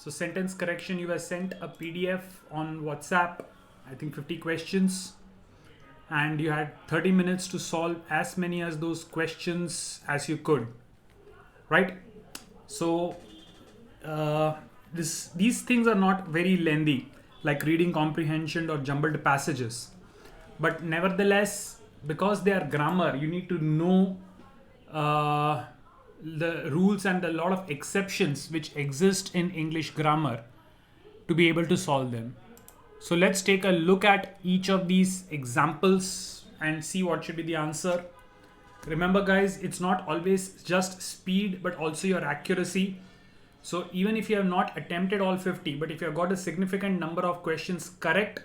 So sentence correction, you were sent a PDF on WhatsApp, I think 50 questions, and you had 30 minutes to solve as many as those questions as you could, right? So these things are not very lengthy, like reading comprehension or jumbled passages. But nevertheless, because they are grammar, you need to know the rules and a lot of exceptions which exist in English grammar to be able to solve them. So let's take a look at each of these examples and see what should be the answer. Remember guys, it's not always just speed but also your accuracy. So even if you have not attempted all 50, but if you have got a significant number of questions correct,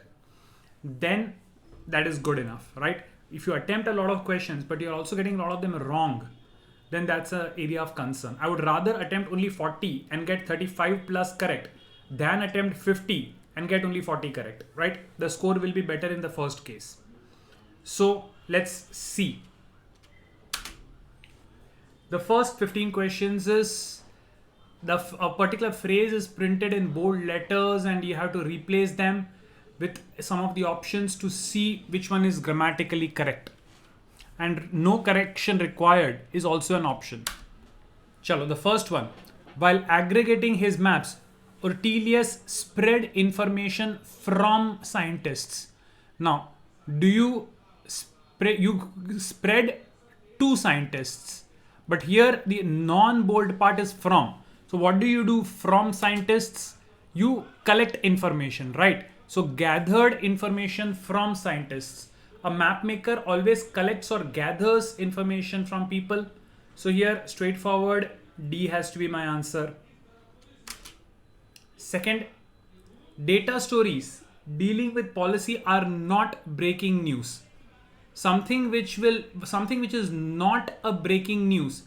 then that is good enough, right? If you attempt a lot of questions but you're also getting a lot of them wrong, then that's an area of concern. I would rather attempt only 40 and get 35 plus correct than attempt 50 and get only 40 correct, right? The score will be better in the first case. So let's see. The first 15 questions is a particular phrase is printed in bold letters and you have to replace them with some of the options to see which one is grammatically correct. And no correction required is also an option. Chalo, the first one. While aggregating his maps, Ortelius spread information from scientists. Now, do you spread to scientists? But here the non-bold part is from. So what do you do from scientists? You collect information, right? So gathered information from scientists. A map maker always collects or gathers information from people. So here, straightforward, D has to be my answer. Second, data stories dealing with policy are not breaking news. Something which is not a breaking news.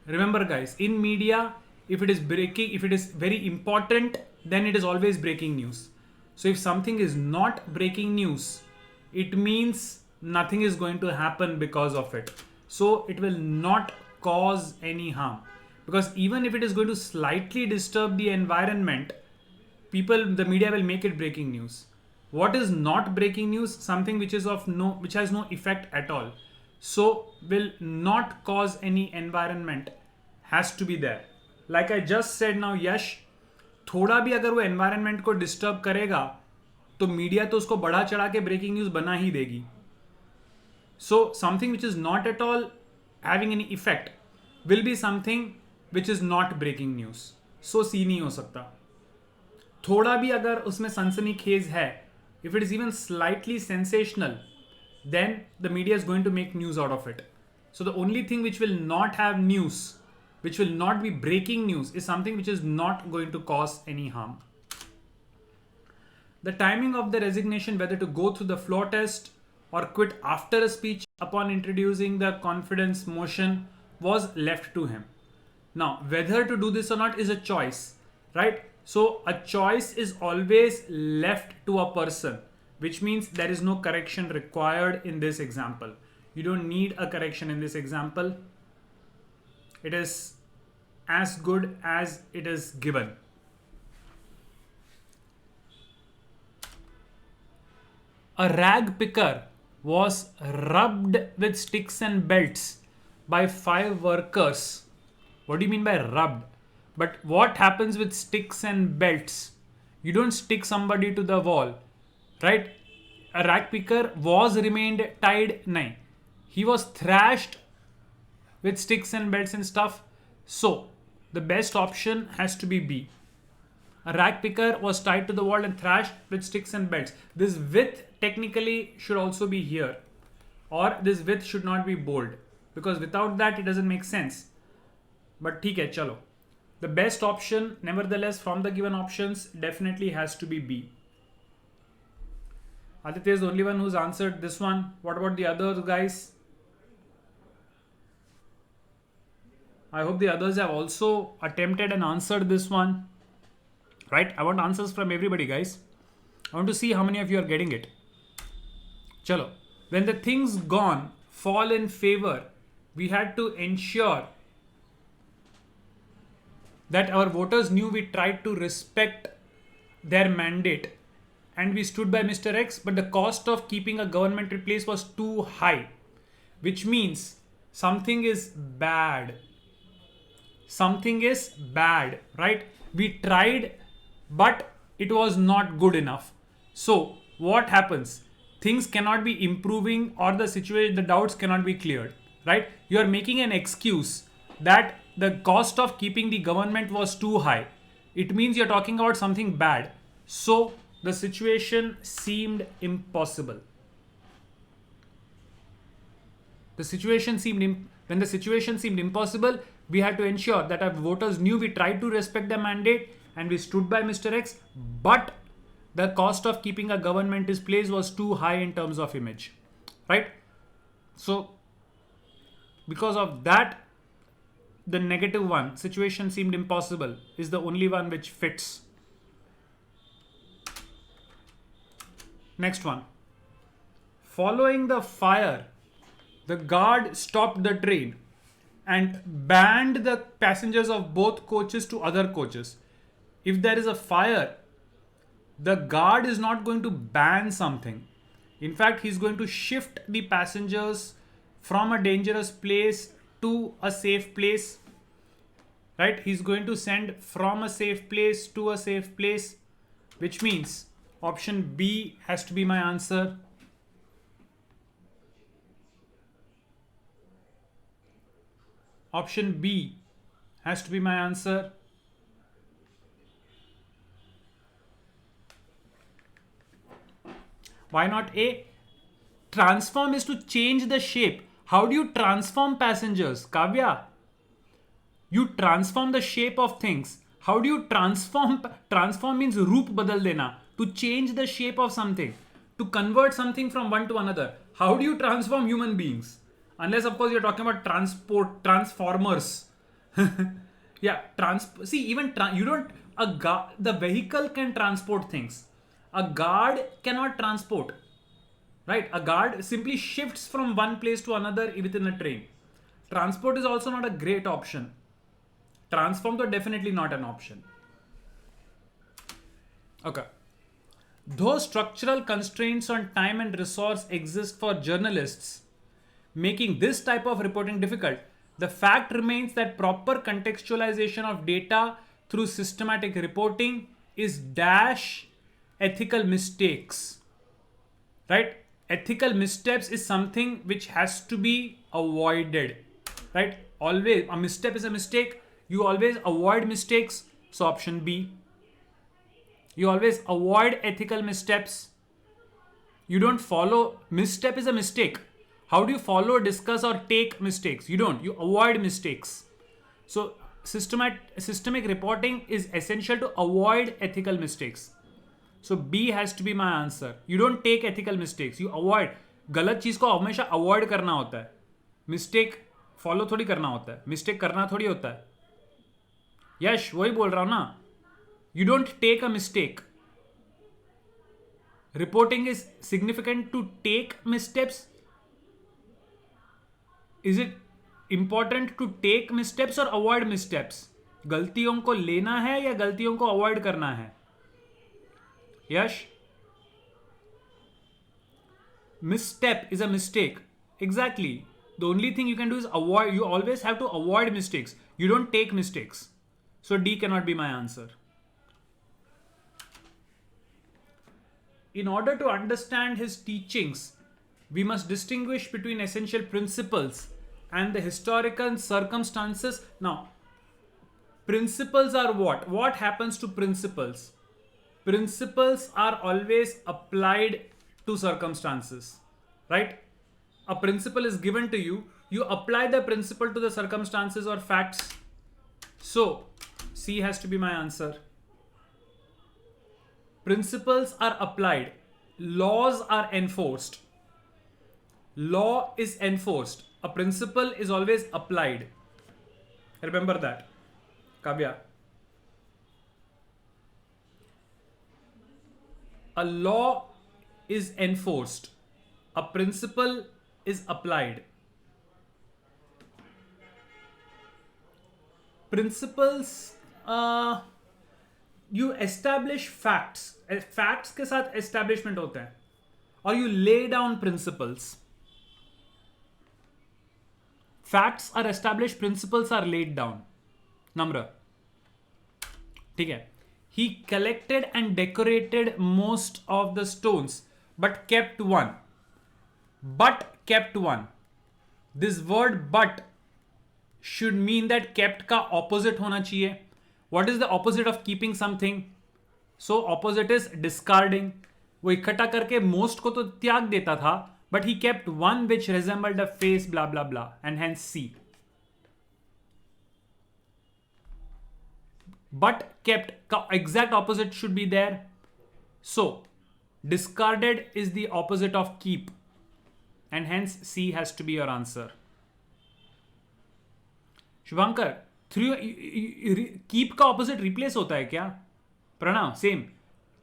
Remember guys, in media, if it is very important, then it is always breaking news. So if something is not breaking news, it means nothing is going to happen because of it. So it will not cause any harm. Because even if it is going to slightly disturb the environment, the media will make it breaking news. What is not breaking news? Something which has no effect at all. So will not cause any environment, has to be there. Like I just said now, Yash, थोड़ा भी अगर वो environment को disturb करेगा तो media तो उसको बढ़ा चढ़ा के ब्रेकिंग न्यूज बना ही देगी. So something which is not at all having any effect will be something which is not breaking news. So C नहीं हो सकता. थोड़ा भी अगर उसमें सनसनीखेज है, if it is even slightly sensational, then the media is going to make news out of it. So the only thing which will not have news, which will not be breaking news, is something which is not going to cause any harm. The timing of the resignation, whether to go through the floor test or quit after a speech upon introducing the confidence motion, was left to him. Now, whether to do this or not is a choice, right? So a choice is always left to a person, which means there is no correction required in this example. You don't need a correction in this example. It is as good as it is given. A rag picker was rubbed with sticks and belts by 5 workers. What do you mean by rubbed? But what happens with sticks and belts? You don't stick somebody to the wall, right? A rag picker remained tied. Nahin. He was thrashed with sticks and belts and stuff. So the best option has to be B. A rag picker was tied to the wall and thrashed with sticks and belts. This with technically should also be here, or this with should not be bold, because without that it doesn't make sense. But theek hai, chalo. The best option, nevertheless, from the given options, definitely has to be B. Aditya is the only one who's answered this one. What about the other guys? I hope the others have also attempted and answered this one. Right? I want answers from everybody, guys. I want to see how many of you are getting it. Chalo. When the things gone fall in favor, we had to ensure that our voters knew we tried to respect their mandate and we stood by Mr. X, but the cost of keeping a government in place was too high, which means something is bad. Something is bad, right? We tried, but it was not good enough. So, what happens? Things cannot be improving, or the situation, the doubts cannot be cleared, right? You are making an excuse that the cost of keeping the government was too high. It means you're talking about something bad. So, the situation seemed impossible. When the situation seemed impossible, we had to ensure that our voters knew we tried to respect the mandate and we stood by Mr. X, but the cost of keeping a government in place was too high in terms of image, right? So, because of that, the negative one, situation seemed impossible, is the only one which fits. Next one. Following the fire, the guard stopped the train and banned the passengers of both coaches to other coaches. If there is a fire, the guard is not going to ban something. In fact, he's going to shift the passengers from a dangerous place to a safe place. Right? He's going to send from a safe place to a safe place, which means option B has to be my answer. Option B has to be my answer. Why not A? Transform is to change the shape. How do you transform passengers? Kavya, you transform the shape of things. How do you transform? Transform means roop badal dena. To change the shape of something. To convert something from one to another. How do you transform human beings? Unless, of course, you're talking about transformers. Yeah, the vehicle can transport things. A guard cannot transport. Right? A guard simply shifts from one place to another within a train. Transport is also not a great option. Transform is definitely not an option. Okay. Though structural constraints on time and resource exist for journalists, making this type of reporting difficult, the fact remains that proper contextualization of data through systematic reporting is dash ethical mistakes. Right? Ethical missteps is something which has to be avoided. Right? Always, a misstep is a mistake. You always avoid mistakes. So option B. You always avoid ethical missteps. You don't follow. Misstep is a mistake. How do you follow, discuss, or take mistakes? You don't. You avoid mistakes. So systemic reporting is essential to avoid ethical mistakes. So B has to be my answer. You don't take ethical mistakes. You avoid. गलत चीज को हमेशा avoid करना होता है. Mistake follow थोड़ी करना होता है. Mistake करना थोड़ी होता है. यश वही बोल रहा हूं ना. You don't take a mistake. Reporting is significant to take missteps. Is it important to take missteps or avoid missteps? गलतियों को लेना है या गलतियों को avoid करना है? Yash? Misstep is a mistake. Exactly. The only thing you can do is avoid. You always have to avoid mistakes. You don't take mistakes. So D cannot be my answer. In order to understand his teachings, we must distinguish between essential principles and the historical circumstances. Now, principles are what? What happens to principles? Principles are always applied to circumstances, right? A principle is given to you. You apply the principle to the circumstances or facts. So, C has to be my answer. Principles are applied. Laws are enforced. Law is enforced. A principle is always applied. Remember that. Kavya. A law is enforced. A principle is applied. Principles you establish facts, facts के साथ establishment होता है, और you lay down principles. Facts are establish, principles are laid down. नम्र, ठीक है. He collected and decorated most of the stones but kept one. But kept one, this word but should mean that kept का opposite होना चाहिए. What is the opposite of keeping something? So opposite is discarding. वो इकट्ठा करके most को तो त्याग देता था, but he kept one which resembled a face, blah blah blah, and hence C. But kept का exact opposite should be there. So discarded is the opposite of keep, and hence C has to be your answer. Shubhankar, through keep का opposite replace होता है क्या? Pranav, same.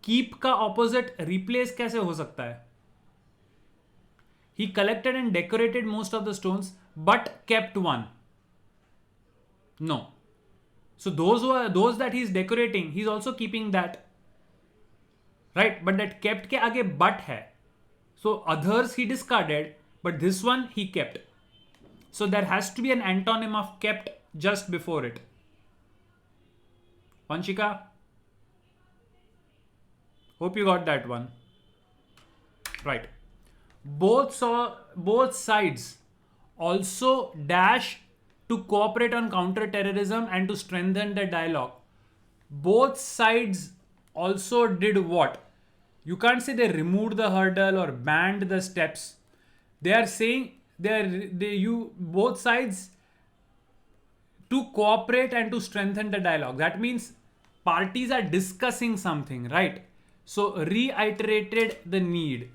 Keep का opposite replace कैसे हो सकता है? He collected and decorated most of the stones but kept one. No. So those that he is decorating, he is also keeping that, right? But that kept के आगे but है. So others he discarded, but this one he kept. So there has to be an antonym of kept just before it. Vanshika, hope you got that one. Right. Both sides also dash to cooperate on counter-terrorism and to strengthen the dialogue. Both sides also did what? You can't say they removed the hurdle or banned the steps. They are saying both sides to cooperate and to strengthen the dialogue. That means parties are discussing something, right? So reiterated the need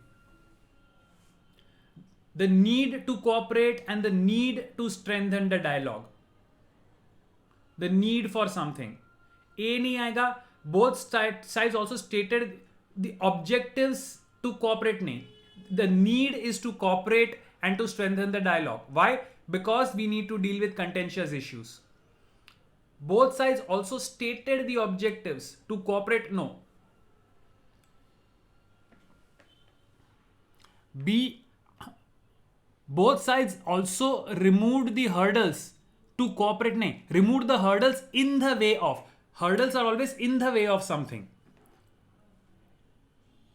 to cooperate and the need to strengthen the dialogue. The need for something. A nahi aayega. Both sides also stated the objectives to cooperate nahi. The need is to cooperate and to strengthen the dialogue. Why? Because we need to deal with contentious issues. Both sides also stated the objectives to cooperate. No. B. Both sides also removed the hurdles to cooperate. No. Removed the hurdles in the way of. Hurdles are always in the way of something.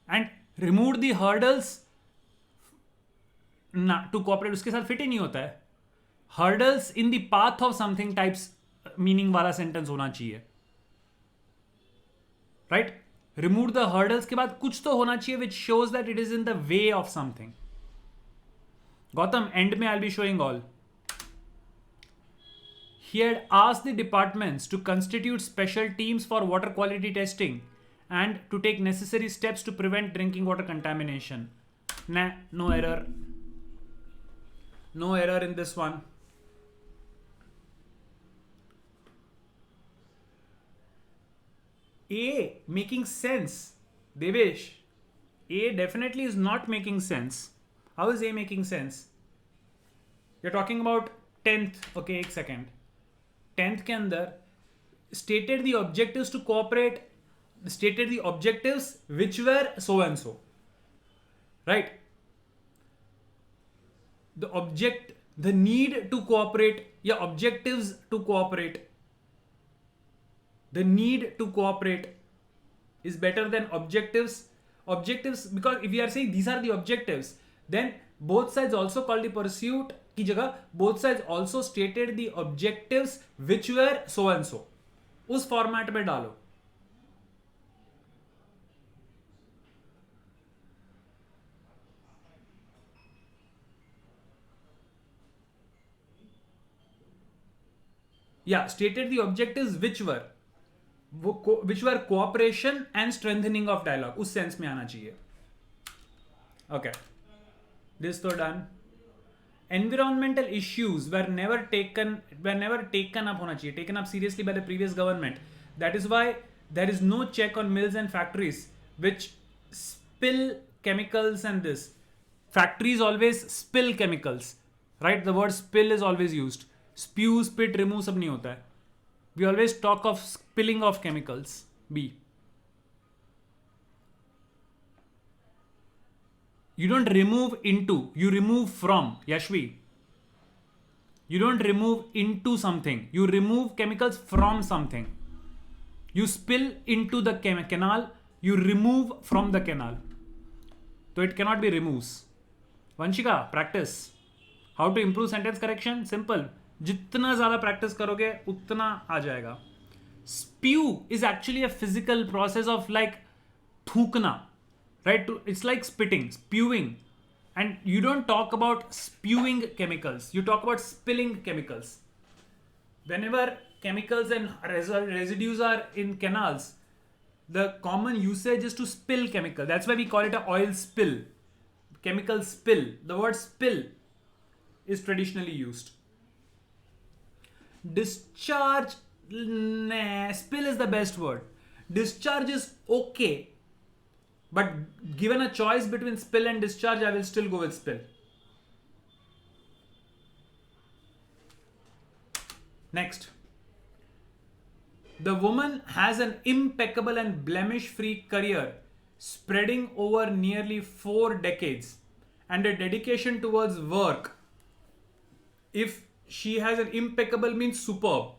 And removed the hurdles ना to cooperate उसके साथ fit ही नहीं होता है. Hurdles in the path of something types meaning वाला sentence होना चाहिए, right? Remove the hurdles के बाद कुछ तो होना चाहिए which shows that it is in the way of something. Gautam, end में I will be showing all. He had asked the departments to constitute special teams for water quality testing and to take necessary steps to prevent drinking water contamination. Nah, no error. No error in this one. A making sense. Devesh, A definitely is not making sense. How is A making sense? You're talking about 10th. Okay, एक second. 10th के अंदर stated the objectives to cooperate, stated the objectives which were so and so, right? The need to cooperate, या objectives to cooperate. The need to cooperate is better than objectives. Objectives, because if we are saying these are the objectives, then both sides also called the pursuit की जगह both sides also stated the objectives which were so and so. उस format में डालो. Yeah, stated the objectives which were cooperation and strengthening of dialogue. उस sense में आना चाहिए. Okay, this तो done. Environmental issues were never taken up होना चाहिए, taken up seriously by the previous government. That is why there is no check on mills and factories which spill chemicals and this. Factories always spill chemicals, right? The word spill is always used. Spew, spit, remove सब नहीं होता है. We always talk of spilling of chemicals. B. You don't remove into, you remove from. Yashvi. You don't remove into something. You remove chemicals from something. You spill into the canal. You remove from the canal. So it cannot be removes. Vanshika, practice. How to improve sentence correction? Simple. जितना ज़्यादा practice करोगे उतना आ जाएगा. Spew is actually a physical process of like थूकना. Right? It's like spitting, spewing. And you don't talk about spewing chemicals. You talk about spilling chemicals. Whenever chemicals and residues are in canals, the common usage is to spill chemical. That's why we call it an oil spill, chemical spill. The word spill is traditionally used. Discharge, nah, spill is the best word. Discharge is okay, but given a choice between spill and discharge, I will still go with spill. Next. The woman has an impeccable and blemish-free career spreading over nearly 4 decades and a dedication towards work. If she has an impeccable means superb,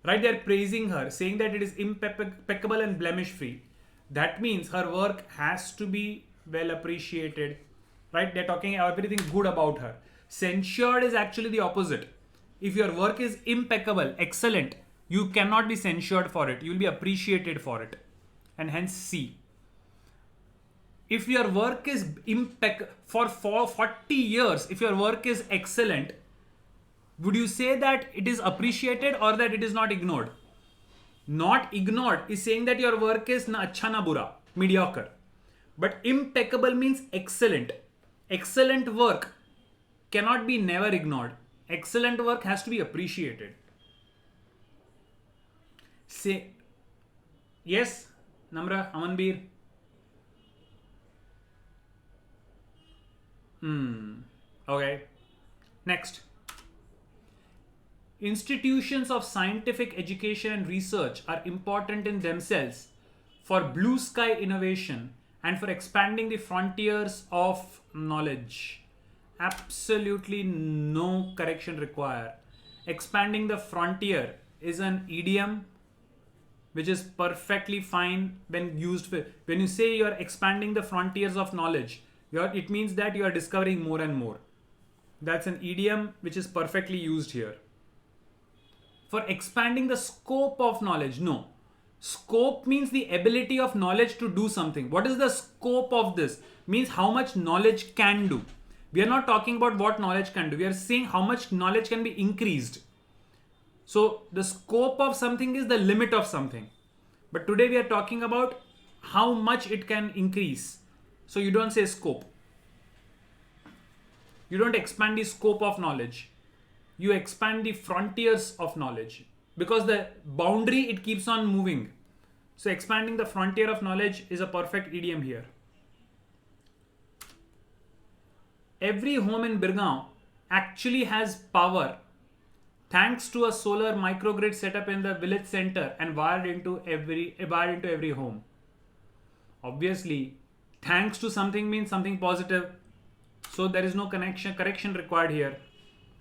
right? They're praising her, saying that it is impeccable and blemish-free. That means her work has to be well appreciated, right? They're talking everything good about her. Censured is actually the opposite. If your work is impeccable, excellent, you cannot be censured for it. You will be appreciated for it. And hence C. If your work is for 40 years, if your work is excellent, would you say that it is appreciated or that it is not ignored? Not ignored is saying that your work is na acha na bura, mediocre. But impeccable means excellent. Excellent work cannot be never ignored. Excellent work has to be appreciated. Say yes, Namra, Amanbir. Okay. Next. Institutions of scientific education and research are important in themselves for blue sky innovation and for expanding the frontiers of knowledge. Absolutely no correction required. Expanding the frontier is an idiom which is perfectly fine when used. When you say you are expanding the frontiers of knowledge, it means that you are discovering more and more. That's an idiom which is perfectly used here. For expanding the scope of knowledge, no. Scope means the ability of knowledge to do something. What is the scope of this? Means how much knowledge can do. We are not talking about what knowledge can do. We are saying how much knowledge can be increased. So the scope of something is the limit of something. But today we are talking about how much it can increase. So you don't say scope. You don't expand the scope of knowledge. You expand the frontiers of knowledge. Because the boundary, it keeps on moving. So expanding the frontier of knowledge is a perfect idiom here. Every home in Birgaon actually has power thanks to a solar microgrid set up in the village center and wired into every home. Obviously, thanks to something means something positive. So there is no correction required here.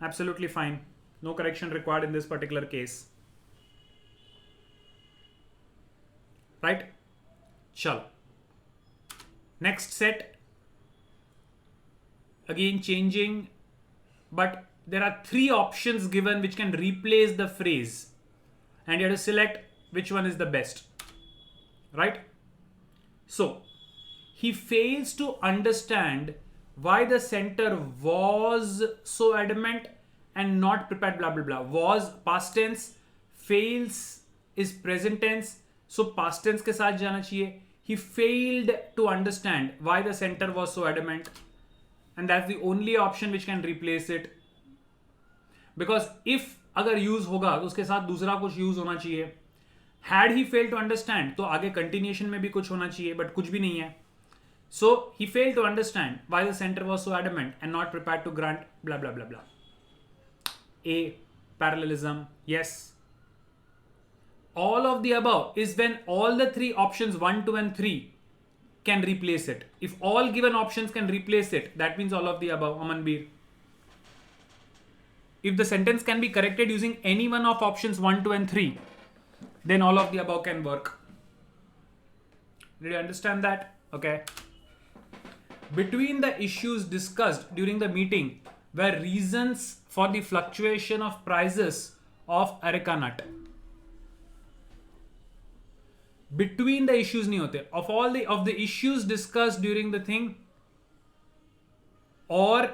Absolutely fine. No correction required in this particular case. Right? Chal. Next set. Again changing, but there are 3 options given which can replace the phrase. And you have to select which one is the best. Right? So, he fails to understand why the center was so adamant and not prepared, blah blah blah. Was past tense, fails is present tense, so past tense के साथ जाना चाहिए. He failed to understand why the center was so adamant, and that's the only option which can replace it. Because if अगर use होगा तो उसके साथ दूसरा कुछ use होना चाहिए. Had he failed to understand तो आगे continuation में भी कुछ होना चाहिए, but कुछ भी नहीं है. So he failed to understand why the center was so adamant and not prepared to grant blah blah blah blah. A. Parallelism. Yes. All of the above is when all the three options 1, 2 and 3 can replace it. If all given options can replace it, that means all of the above. Amanbir. If the sentence can be corrected using any one of options 1, 2 and 3, then all of the above can work. Did you understand that? Okay. Between the issues discussed during the meeting were reasons for the fluctuation of prices of areca nut. Between the issues नहीं होते. Of all the issues discussed during the thing, or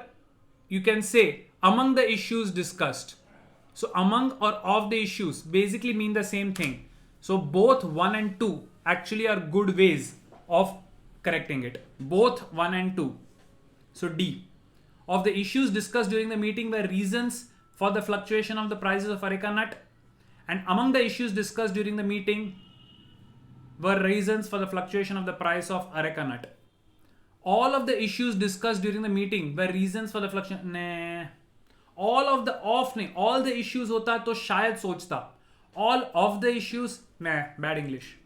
you can say among the issues discussed. So among or of the issues basically mean the same thing. So both 1 and 2 actually are good ways of correcting it. Both 1 and 2. So D. Of the issues discussed during the meeting were reasons for the fluctuation of the prices of areca nut. And among the issues discussed during the meeting were reasons for the fluctuation of the price of areca nut. All of the issues discussed during the meeting were reasons for the fluctuation. Nah. All of the off नहीं, all the issues होता तो शायद सोचता. All of the issues, nah, bad English.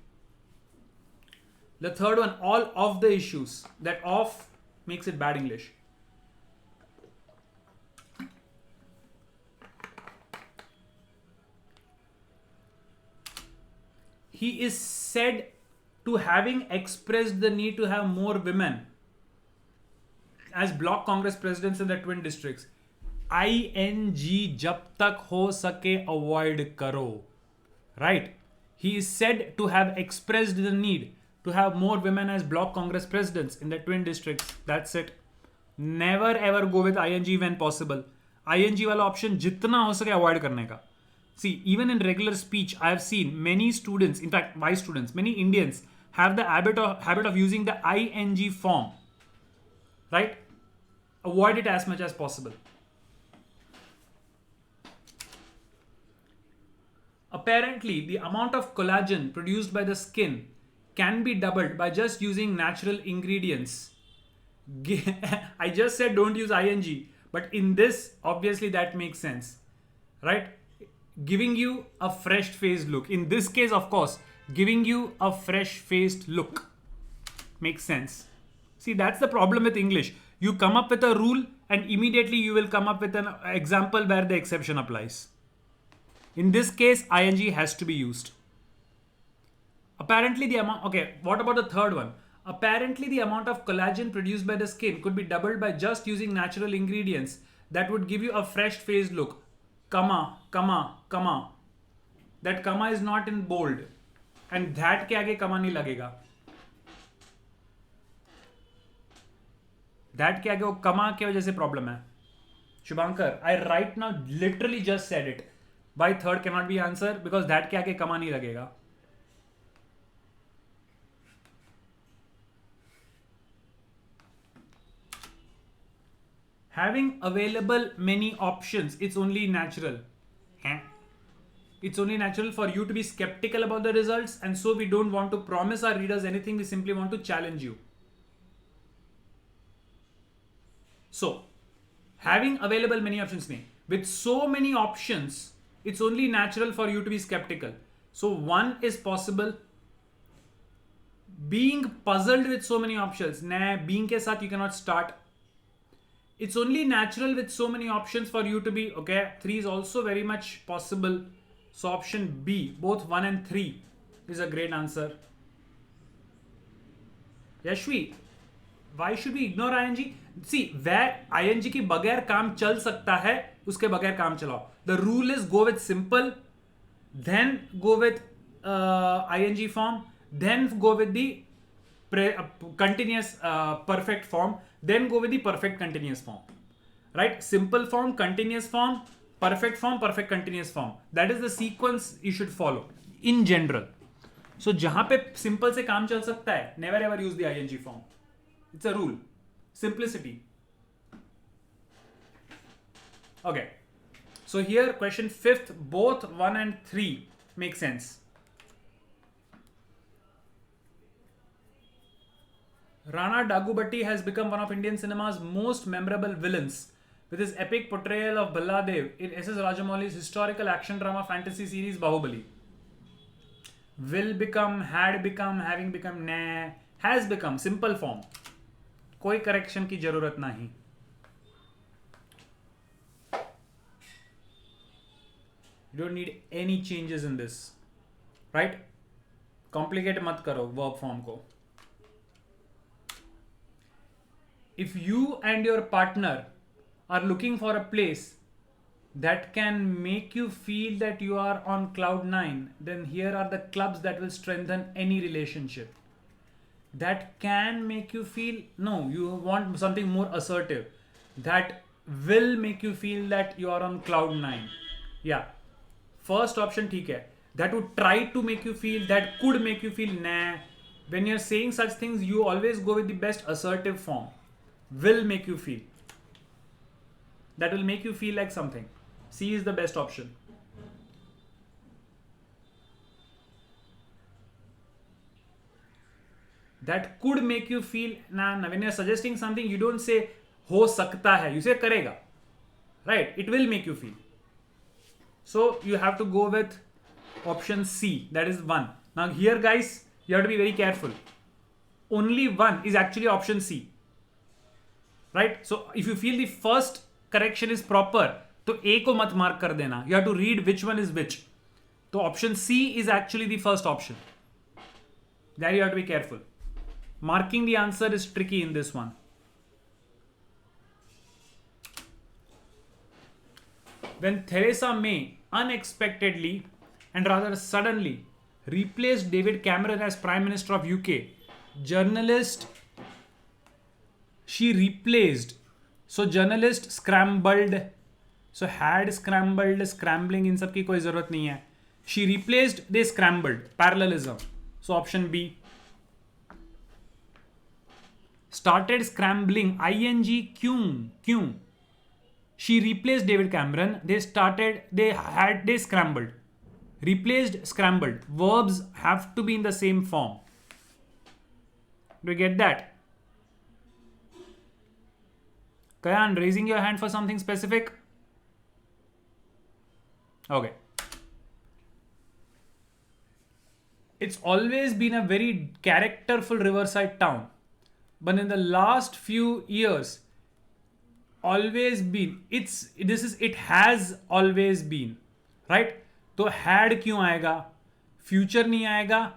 The third one, all of the issues. That of makes it bad English. He is said to having expressed the need to have more women as block Congress presidents in the twin districts. ING जब तक हो सके avoid करो. Right? He is said to have expressed the need to have more women as block Congress presidents in the twin districts. That's it. Never ever go with ING when possible. ING वाला option जितना हो सके avoid करने का. See, even in regular speech, I have seen many students, in fact, my students, many Indians have the habit of using the ING form. Right? Avoid it as much as possible. Apparently, the amount of collagen produced by the skin can be doubled by just using natural ingredients. I just said don't use ING, but in this, obviously that makes sense. Right? Giving you a fresh faced look. In this case, of course, giving you a fresh faced look makes sense. See, that's the problem with English. You come up with a rule and immediately you will come up with an example where the exception applies. In this case, ING has to be used. Apparently the amount, okay, what about the third one? Apparently the amount of collagen produced by the skin could be doubled by just using natural ingredients that would give you a fresh faced look. Comma, comma, comma. That comma is not in bold. And that के आगे comma नहीं लगेगा. That के आगे वो comma के वजह से problem है. Shubhankar, I right now literally just said it. Why third cannot be answer? Because that के आगे comma नहीं लगेगा. Having available many options, it's only natural. It's only natural for you to be skeptical about the results, and so we don't want to promise our readers anything, we simply want to challenge you. So, having available many options mean, with so many options, it's only natural for you to be skeptical. So, one is possible. Being puzzled with so many options, nah, being ke saath you cannot start. It's only natural with so many options for you to be, okay, 3 is also very much possible. So option B, both 1 and 3 is a great answer. Yashvi, why should we ignore ING? See, where ING की बगैर काम चल सकता है, उसके बगैर काम चलाओ. The rule is go with simple, then go with ING form, then go with the continuous perfect form, then go with the perfect continuous form. Right? Simple form, continuous form, perfect form, perfect continuous form. That is the sequence you should follow in general. So जहां पे simple से काम चल सकता है, never ever use the ING form. It's a rule. Simplicity. Okay. So here question 5th, both 1 and 3 make sense. Rana Daggubati has become one of Indian cinema's most memorable villains with his epic portrayal of Balladev in S.S. Rajamouli's historical action drama fantasy series Bahubali. will become, had become, having become, nah, has become, simple form. कोई correction की जरूरत नहीं. You don't need any changes in this, right? Complicate मत करो verb form को. If you and your partner are looking for a place that can make you feel that you are on cloud 9, then here are the clubs that will strengthen any relationship. That can make you feel, no, you want something more assertive. That will make you feel that you are on cloud 9. Yeah. First option, ठीक है. That would try to make you feel, that could make you feel, nah. When you're saying such things, you always go with the best assertive form. Will make you feel. That will make you feel like something. C is the best option. That could make you feel, nah, when you're suggesting something, you don't say हो सकता है, you say करेगा. Right? It will make you feel. So you have to go with option C. That is 1. Now here guys, you have to be very careful. Only one is actually option C. Right? So if you feel the first correction is proper, तो A को मत mark कर देना. You have to read which one is which. So option C is actually the first option. There you have to be careful. Marking the answer is tricky in this one. When Theresa May unexpectedly and rather suddenly replaced David Cameron as Prime Minister of UK, journalist, she replaced. So journalist scrambled. So had scrambled, scrambling in सब की कोई जरूरत नहीं है. She replaced, they scrambled. Parallelism. So option B. Started scrambling. ing क्यों. She replaced David Cameron. They scrambled. Replaced, scrambled. Verbs have to be in the same form. Do you get that? Kayan, raising your hand for something specific? Okay. It's always been a very characterful riverside town. But in the last few years, it has always been. Right? तो had क्यों आएगा? Future नहीं आएगा.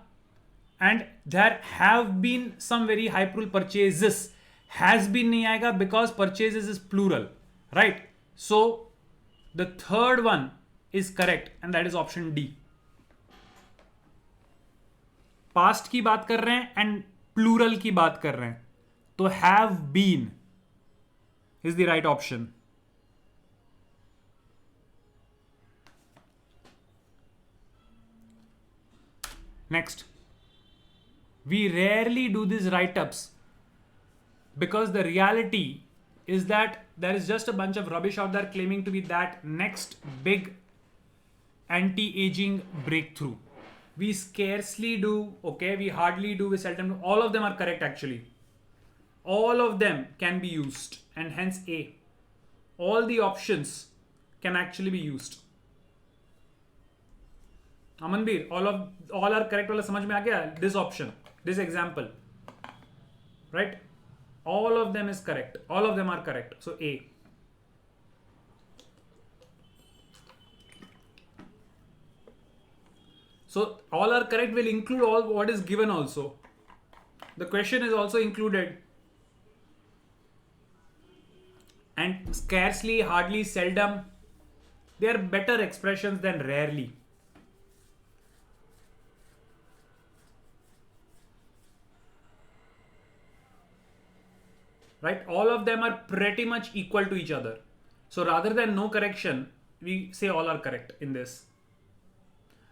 And there have been some very hyperbole purchases. Has been नहीं आएगा because purchases is plural. Right? So the third one is correct and that is option D. Past की बात कर रहे हैं and plural की बात कर रहे हैं. तो have been is the right option. Next. We rarely do these write-ups because the reality is that there is just a bunch of rubbish out there claiming to be that next big anti-aging breakthrough. We scarcely do, okay, we hardly do, we seldom do. All of them are correct actually. All of them can be used and hence A. All the options can actually be used. Amanbir, all are correct. वाला समझ में आ गया? This option, this example, right? All of them is correct. All of them are correct. So A. So all are correct will include all what is given also. The question is also included. And scarcely, hardly, seldom, they are better expressions than rarely. Right? All of them are pretty much equal to each other. So rather than no correction, we say all are correct in this.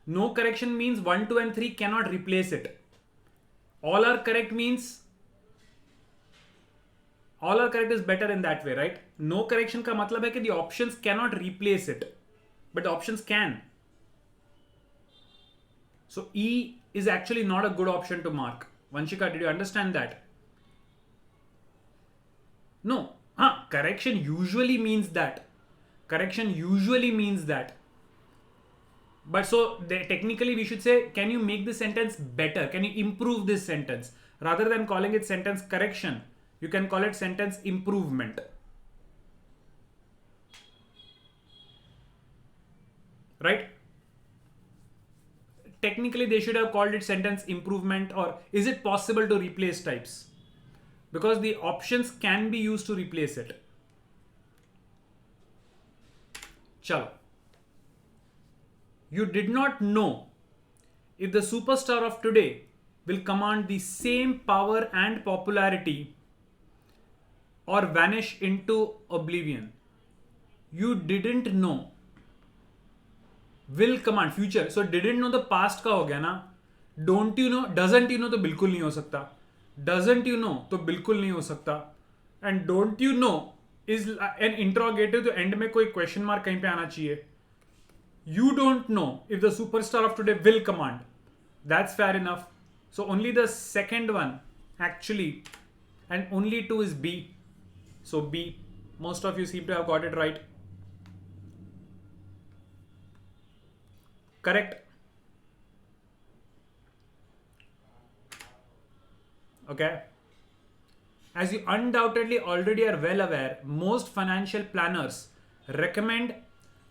No correction means 1, 2 and 3 cannot replace it. All are correct means all are correct is better in that way, right? No correction का मतलब है कि the options cannot replace it, but the options can. So E is actually not a good option to mark. Vanshika, did you understand that? No. Correction usually means that. Correction usually means that. But so technically we should say, can you make this sentence better? Can you improve this sentence? Rather than calling it sentence correction, you can call it sentence improvement. Right? Technically they should have called it sentence improvement, or is it possible to replace types? Because the options can be used to replace it. Chalo. You did not know if the superstar of today will command the same power and popularity or vanish into oblivion. You didn't know will command future. So didn't know the past का हो गया ना. Don't you know, doesn't you know तो बिल्कुल नहीं हो सकता. Doesn't you know तो बिल्कुल नहीं हो सकता. And don't you know is an interrogative, तो end में कोई question mark कहीं पे आना चाहिए. You don't know if the superstar of today will command. That's fair enough. So only the second one actually, and only two is B. So B. Most of you seem to have got it right. Correct. Okay. As you undoubtedly already are well aware, most financial planners recommend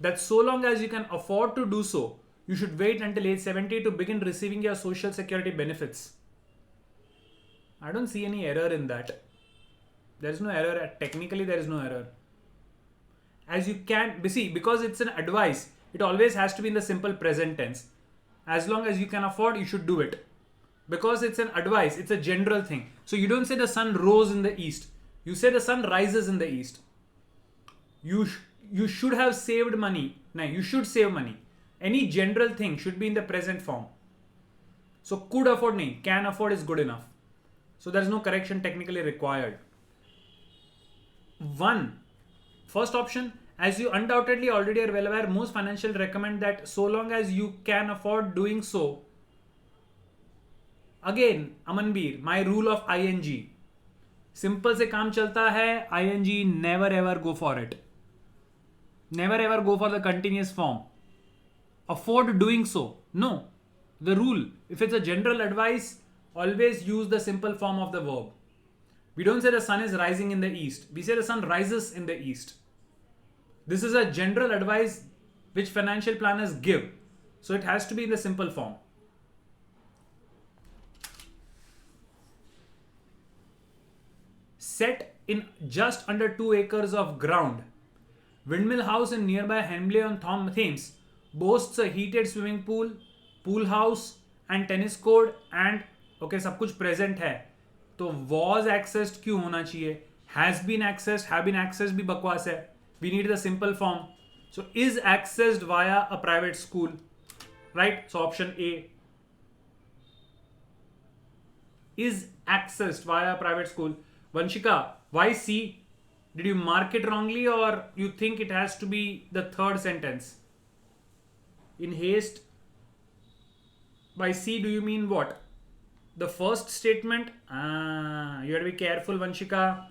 that so long as you can afford to do so, you should wait until age 70 to begin receiving your social security benefits. I don't see any error in that. There is no error. Technically, there is no error. As you can see, because it's an advice, it always has to be in the simple present tense. As long as you can afford, you should do it. Because it's an advice, it's a general thing. So you don't say the sun rose in the east. You say the sun rises in the east. You should have saved money. No, you should save money. Any general thing should be in the present form. So could afford nahi, can afford is good enough. So there is no correction technically required. First option, as you undoubtedly already are well aware, most financial recommend that so long as you can afford doing so. Again, Amanbir, my rule of ing. Simple से काम चलता है, ing never ever go for it. Never ever go for the continuous form. Afford doing so. No. The rule, if it's a general advice, always use the simple form of the verb. We don't say the sun is rising in the east. We say the sun rises in the east. This is a general advice which financial planners give. So it has to be in the simple form. Set in just under 2 acres of ground, windmill house in nearby Hemley on Thames boasts a heated swimming pool, pool house and tennis court and okay सब कुछ present है. तो was accessed क्यों होना चाहिए? Has been accessed, have been accessed भी बकवास है. We need the simple form. So is accessed via a private school, right? So option A. Is accessed via a private school. Vanshika, why C? Did you mark it wrongly or you think it has to be the third sentence? In haste, by C do you mean what? The first statement? You have to be careful, Vanshika.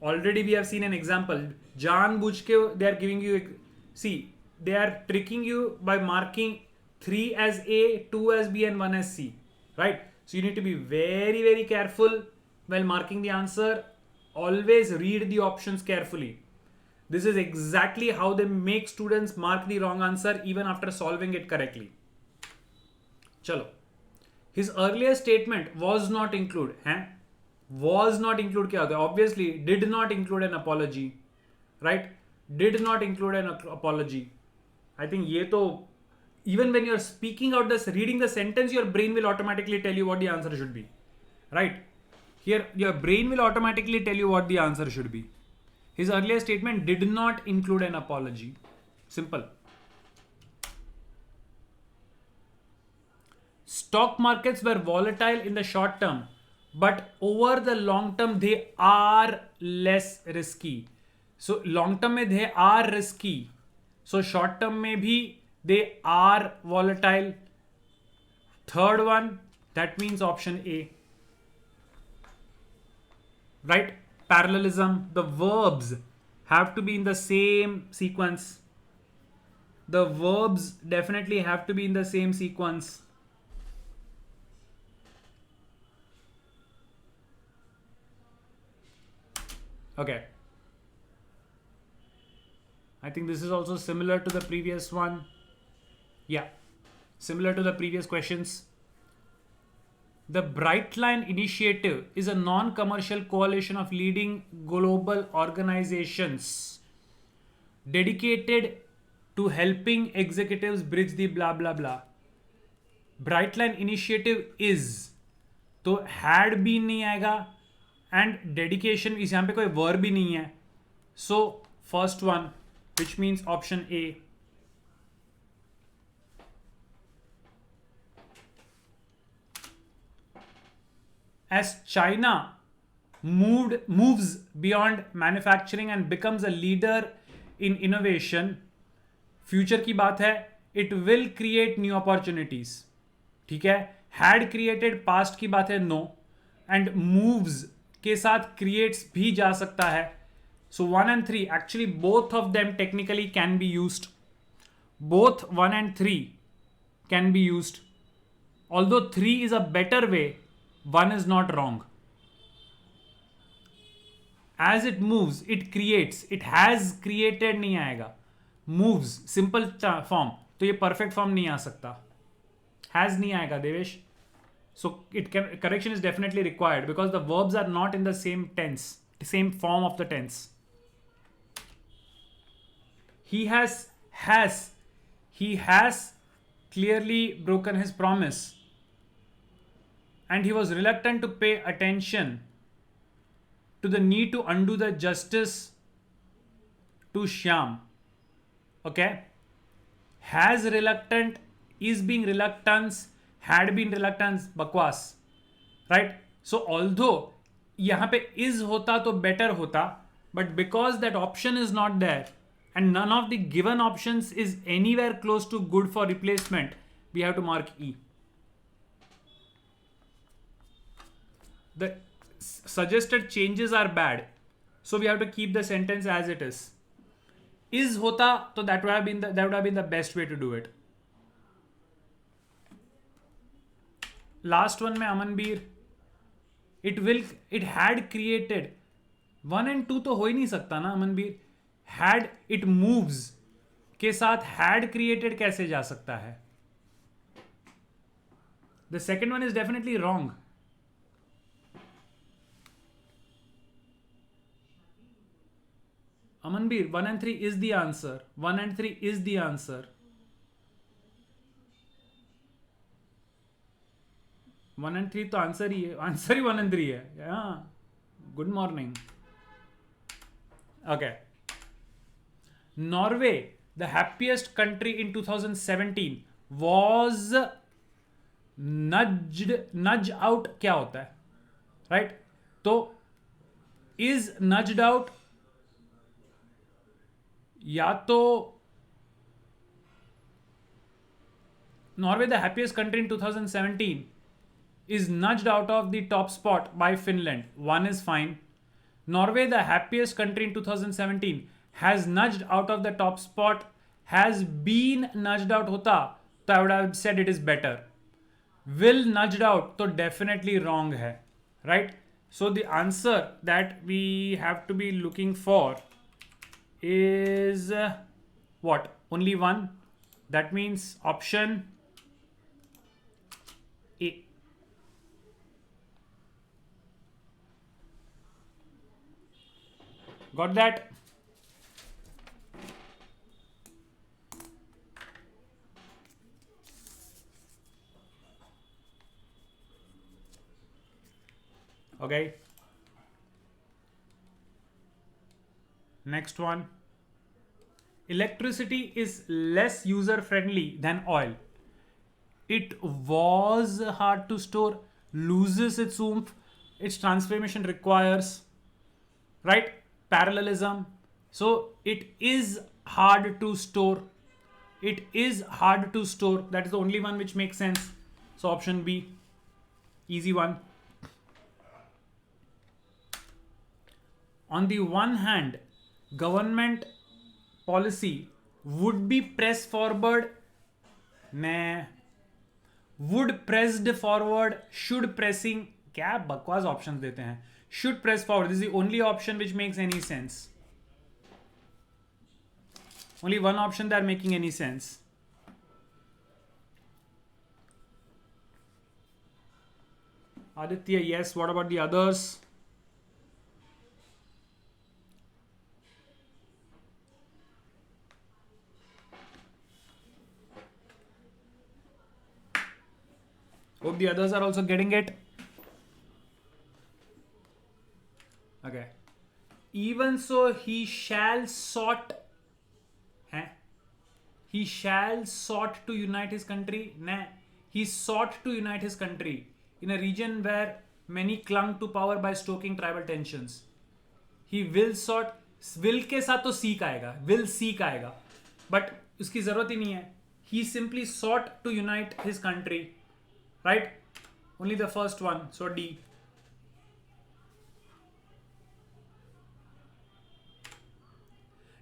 Already we have seen an example. Jaan bujhke they are giving you, see, they are tricking you by marking 3 as A, 2 as B and 1 as C, right? So you need to be very, very careful while marking the answer. Always read the options carefully. This is exactly how they make students mark the wrong answer even after solving it correctly. Chalo. His earlier statement was not include. Was not include क्या होता है? Obviously did not include an apology, right? Did not include an apology. I think ये तो even when you're speaking out this, reading the sentence, your brain will automatically tell you what the answer should be, right? Here your brain will automatically tell you what the answer should be. His earlier statement did not include an apology. Simple. Stock markets were volatile in the short term, but over the long term they are less risky. So long term में they are risky. So short term में भी they are volatile. Third one, that means option A. Right? Parallelism. The verbs have to be in the same sequence. The verbs definitely have to be in the same sequence. Okay. I think this is also similar to the previous one. Yeah, similar to the previous questions. The Brightline Initiative is a non commercial coalition of leading global organizations dedicated to helping executives bridge the blah blah blah. Brightline Initiative is, तो had भी नहीं आएगा and dedication इस यहाँ पे कोई verb भी नहीं है. So first one which means option A. As China moves beyond manufacturing and becomes a leader in innovation, future की बात है, it will create new opportunities. ठीक है, had created past की बात है no, and moves के साथ creates भी जा सकता है. So 1 and 3 actually both of them technically can be used. Both 1 and 3 can be used. Although 3 is a better way, 1 is not wrong. As it moves, it creates. It has created नहीं आएगा. Moves, simple form. तो ये perfect form नहीं आ सकता. Has नहीं आएगा Devesh. So correction is definitely required because the verbs are not in the same tense, the same form of the tense. He has clearly broken his promise. And he was reluctant to pay attention to the need to undo the justice to Shyam. Okay? Has reluctant, is being reluctance, had been reluctance, bakwas. Right? So although यहाँ पे is होता तो better होता, but because that option is not there and none of the given options is anywhere close to good for replacement, we have to mark E. The suggested changes are bad, so we have to keep the sentence as it is. Is hota, so that would have been the best way to do it. Last one में Amanbir, it had created. 1 and 2 तो हो ही नहीं सकता ना Amanbir. Had it moves के साथ had created कैसे जा सकता है? The second one is definitely wrong. Amanbir, 1 and 3 is the answer. 1 and 3 is the answer. 1 and 3 तो आंसर ही है. आंसर ही 1 and 3 है. Yeah. Good morning. Okay. Norway, the happiest country in 2017, was nudged out. क्या होता है? Right? तो is nudged out या तो Norway, the happiest country in 2017, is nudged out of the top spot by Finland. 1 is fine. Norway, the happiest country in 2017, has nudged out of the top spot, has been nudged out hota, so I would have said it is better. Will nudged out, so definitely wrong hai, right? So the answer that we have to be looking for is what? Only one. That means option A. Got that? Okay. Next one. Electricity is less user friendly than oil. It was hard to store, loses its oomph, its transformation requires, right? Parallelism. So it is hard to store. It is hard to store. That is the only one which makes sense. So option B, easy one. On the one hand, government policy would be press forward, nah. would pressed forward, should pressing, क्या बकवास option देते हैं. Should press forward, this is the only option which makes any sense. Only one option that are making any sense. Aditya, yes. What about the others? Hope the others are also getting it. Okay. Even so, he shall sought. He shall sought to unite his country. Nah. He sought to unite his country in a region where many clung to power by stoking tribal tensions. He will sought. Will के साथ तो seek आएगा. Will seek आएगा. But उसकी जरूरत ही नहीं है. He simply sought to unite his country. Right? Only the first one. So D.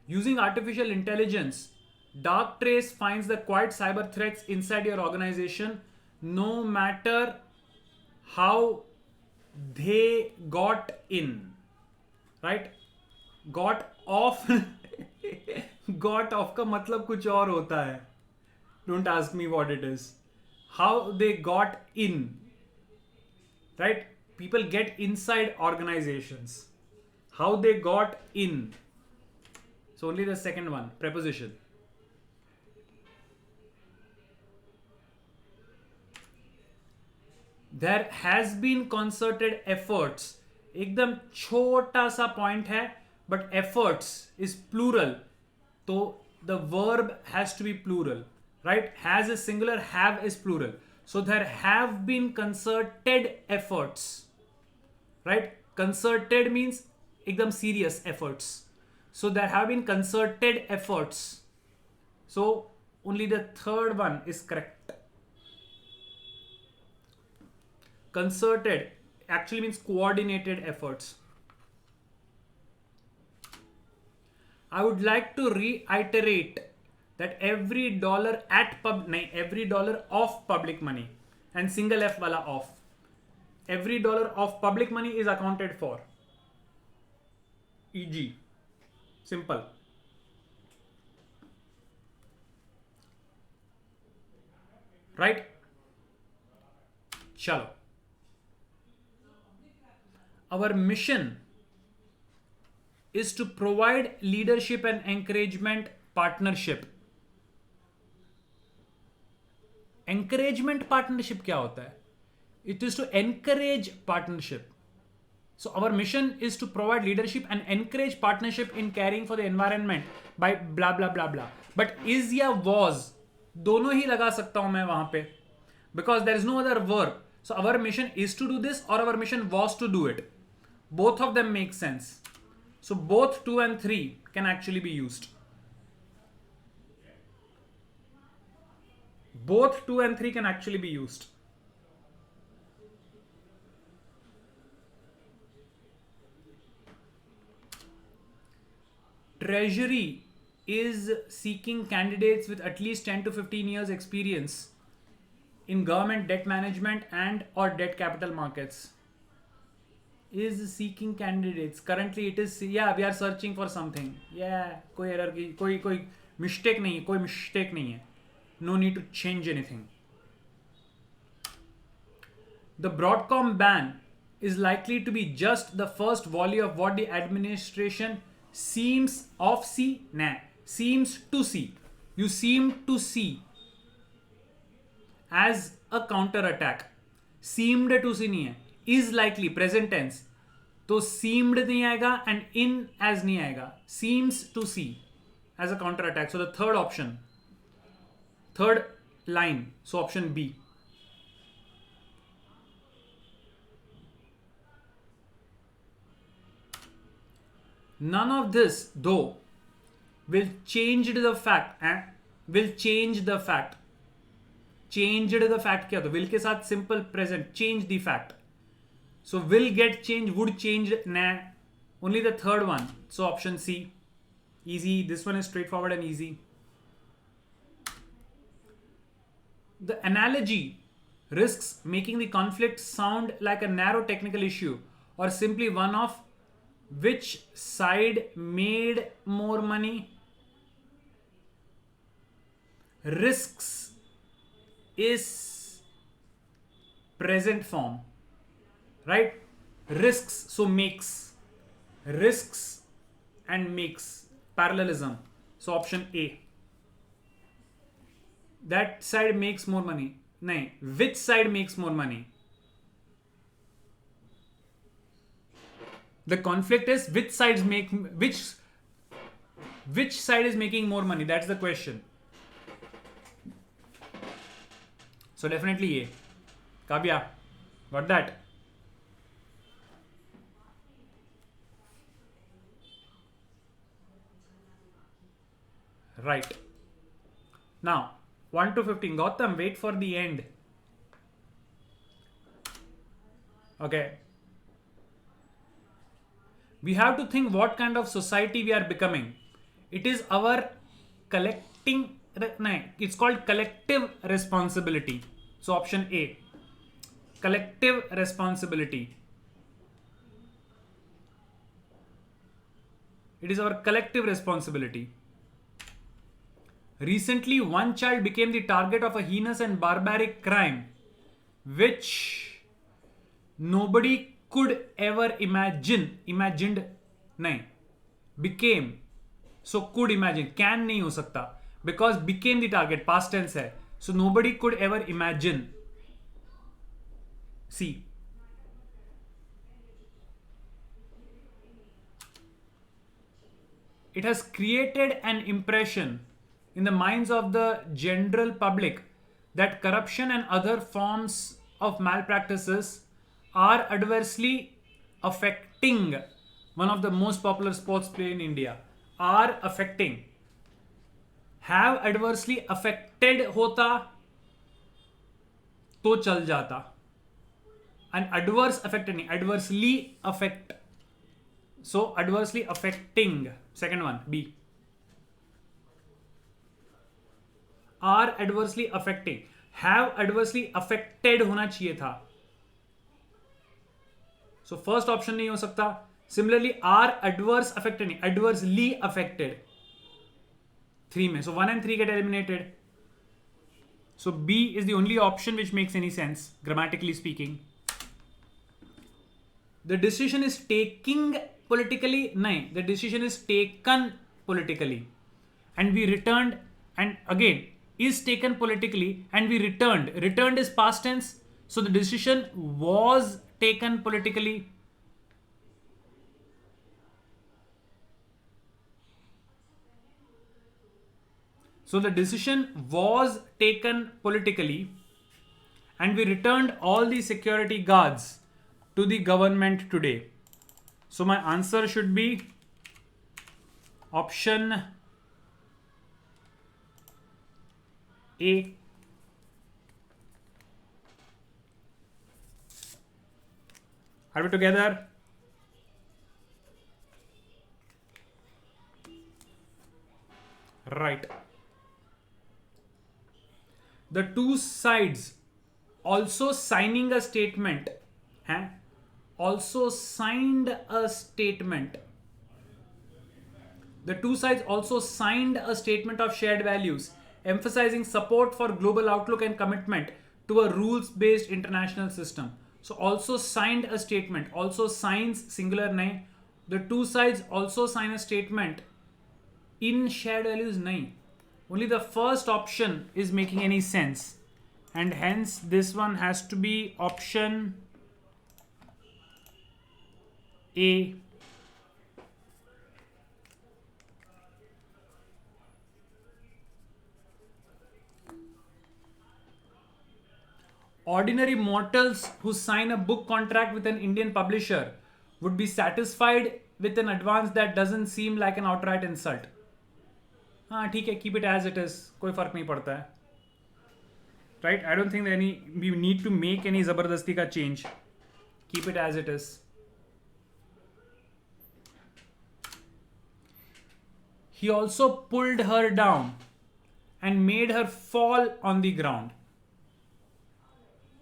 Using artificial intelligence, Darktrace finds the quiet cyber threats inside your organization, no matter how they got in. Right? Got off. Got off का मतलब कुछ और होता है. Don't ask me what it is. How they got in. Right? People get inside organizations. How they got in. So only the second one, preposition. There has been concerted efforts. एकदम छोटा सा point है, but efforts is plural. So the verb has to be plural, right? Has is singular, have is plural. So there have been concerted efforts, right? Concerted means एकदम serious efforts. So there have been concerted efforts. So only the third one is correct. Concerted actually means coordinated efforts. I would like to reiterate that every dollar every dollar of public money, and single F wala off. Every dollar of public money is accounted for. E.g. Simple. Right? Chalo. Our mission is to provide leadership and encouragement partnership. Encouragement partnership क्या होता है? It is to encourage partnership. So our mission is to provide leadership and encourage partnership in caring for the environment by blah blah blah blah. But is या was दोनों ही लगा सकता हूं मैं वहां पे, because there is no other verb. So our mission is to do this or our mission was to do it. Both of them make sense. So both 2 and 3 can actually be used. Both 2 and 3 can actually be used. Treasury is seeking candidates with at least 10 to 15 years experience in government debt management and or debt capital markets. Is seeking candidates. Currently it is, yeah, we are searching for something. Yeah, कोई error की कोई mistake नहीं है, कोई mistake नहीं है. No need to change anything. The Broadcom ban is likely to be just the first volley of what the administration seems to see. You seem to see as a counter attack. Seemed to see नहीं है. Is likely present tense. तो seemed नहीं आएगा and in as नहीं आएगा. Seems to see as a counter attack. So the third option, third line. So option B. None of this, though, will change the fact. Will change the fact. Changed the fact क्या होता है? Will के साथ simple present. Change the fact. So will get changed, would change, nah. Only the third one. So option C. Easy. This one is straightforward and easy. The analogy risks making the conflict sound like a narrow technical issue or simply one of which side made more money. Risks is present form, right? Risks, so makes. Risks and makes. Parallelism. So option A. That side makes more money. No, which side makes more money? The conflict is which side is making more money? That's the question. So definitely A. Kavya, got that? Right. Now, 1 to 15. Gautam, wait for the end. Okay. We have to think what kind of society we are becoming. It is our collecting, no, it's called collective responsibility. So option A. Collective responsibility. It is our collective responsibility. Recently, one child became the target of a heinous and barbaric crime, which nobody could ever imagined नहीं, became. So could imagine, can नहीं हो सकता, because became the target, past tense है. So nobody could ever imagine. See. It has created an impression in the minds of the general public that corruption and other forms of malpractices are adversely affecting one of the most popular sports play in India. Are affecting. Have adversely affected होता तो चल जाता. And adverse affected नहीं, adversely affect. So adversely affecting. Second one, B. Are adversely affecting. Have adversely affected होना चाहिए था. So first option नहीं हो सकता. Similarly, are adverse affected नहीं, adversely affected. 3 में. So 1 and 3 get eliminated. So B is the only option which makes any sense, grammatically speaking. The decision is taking politically. No, the decision is taken politically. And we returned, and again, is taken politically, and we returned. Returned is past tense. So the decision was taken politically. So the decision was taken politically, and we returned all the security guards to the government today. So my answer should be option A. Are we together? Right. The two sides also signing a statement. Also signed a statement. The two sides also signed a statement of shared values, emphasizing support for global outlook and commitment to a rules-based international system. So also signed a statement. Also signs, singular nahi. The two sides also sign a statement in shared values nahi. Only the first option is making any sense. And hence this one has to be option A. Ordinary mortals who sign a book contract with an Indian publisher would be satisfied with an advance that doesn't seem like an outright insult. हाँ ठीक है, keep it as it is, कोई फर्क नहीं पड़ता है. Right? I don't think we need to make any ज़बरदस्ती का change. Keep it as it is. He also pulled her down and made her fall on the ground.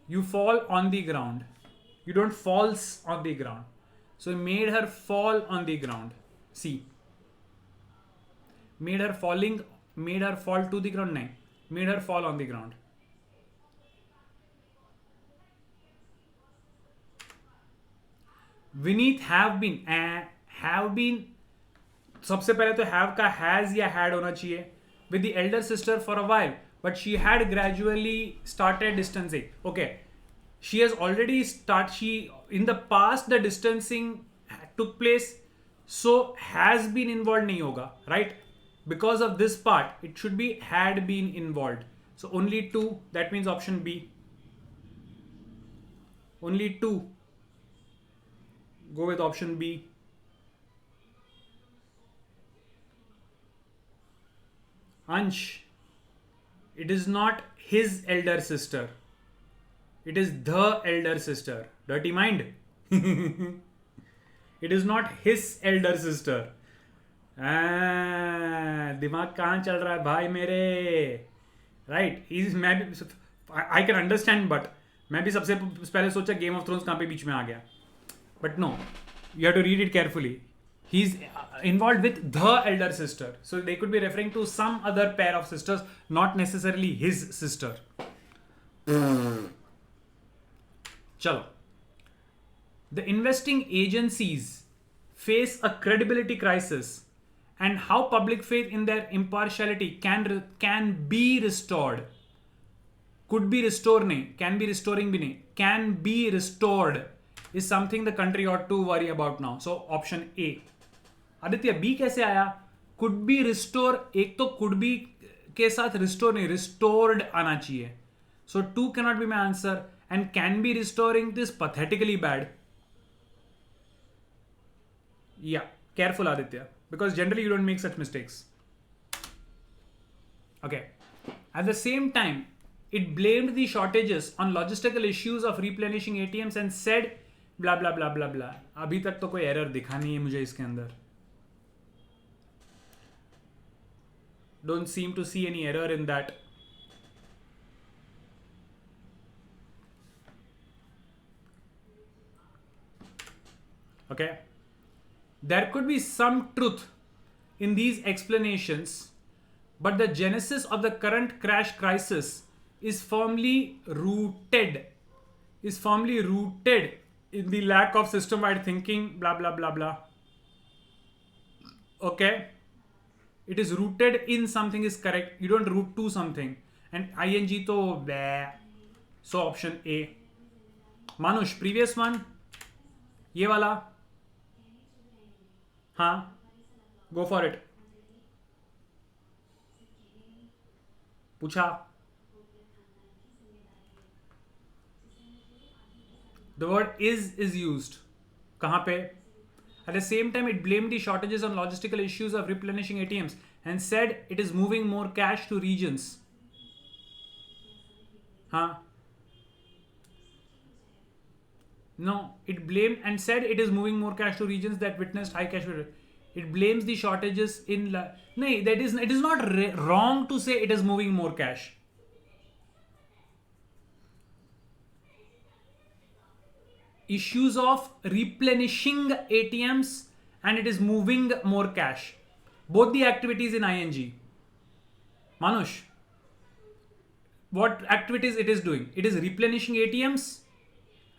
You fall on the ground. You don't falls on the ground. So made her fall on the ground. See. Made her fall to the ground. No. Made her fall on the ground. Vineet have been सबसे पहले तो have का has या had होना चाहिए with the elder sister for a while, but she had gradually started distancing. Okay, she has already in the past the distancing took place, so has been involved नहीं होगा, right? Because of this part, it should be had been involved. So only two. That means option B. Only two. Go with option B. Ansh, it is not his elder sister. It is the elder sister. Dirty mind. It is not his elder sister. दिमाग कहाँ चल रहा है भाई मेरे? Right? I can understand, but मैं भी सबसे पहले सोचा गेम ऑफ थ्रोन्स कहाँ पे बीच में आ गया. But no, you have to read it carefully. He's involved with the elder sister. So they could be referring to some other pair of sisters, not necessarily his sister. Chalo. The investing agencies face a credibility crisis, and how public faith in their impartiality can be restored. Could be restored nahi, can be restoring bhi nahi, can be restored is something the country ought to worry about now. So option A. Aditya B कैसे आया? Could be restore. एक तो could be के साथ restore नहीं, restored आना चाहिए. So two can not be my answer, and can be restoring this pathetically bad. या careful Aditya, because generally you don't make such mistakes. Okay. At the same time it blamed the shortages on logistical issues of replenishing ATMs and said blah blah blah blah blah. अभी तक तो कोई error दिखा नहीं है मुझे इसके अंदर. Don't seem to see any error in that. Okay. There could be some truth in these explanations, but the genesis of the current crash crisis is firmly rooted in the lack of system-wide thinking, blah blah blah blah. Okay, it is rooted in something is correct. You don't root to something, and ing to bleh. So option A. Manush, previous one, ये वाला, हाँ, go for it. पूछा. The word is used. कहाँ पे? At the same time, it blamed the shortages on logistical issues of replenishing ATMs and said it is moving more cash to regions. Huh? No, it blamed and said it is moving more cash to regions that witnessed high cash. It blames the shortages in. No, it is not wrong to say it is moving more cash. Issues of replenishing ATMs and it is moving more cash. Both the activities in ing. Manush, what activities it is doing? It is replenishing ATMs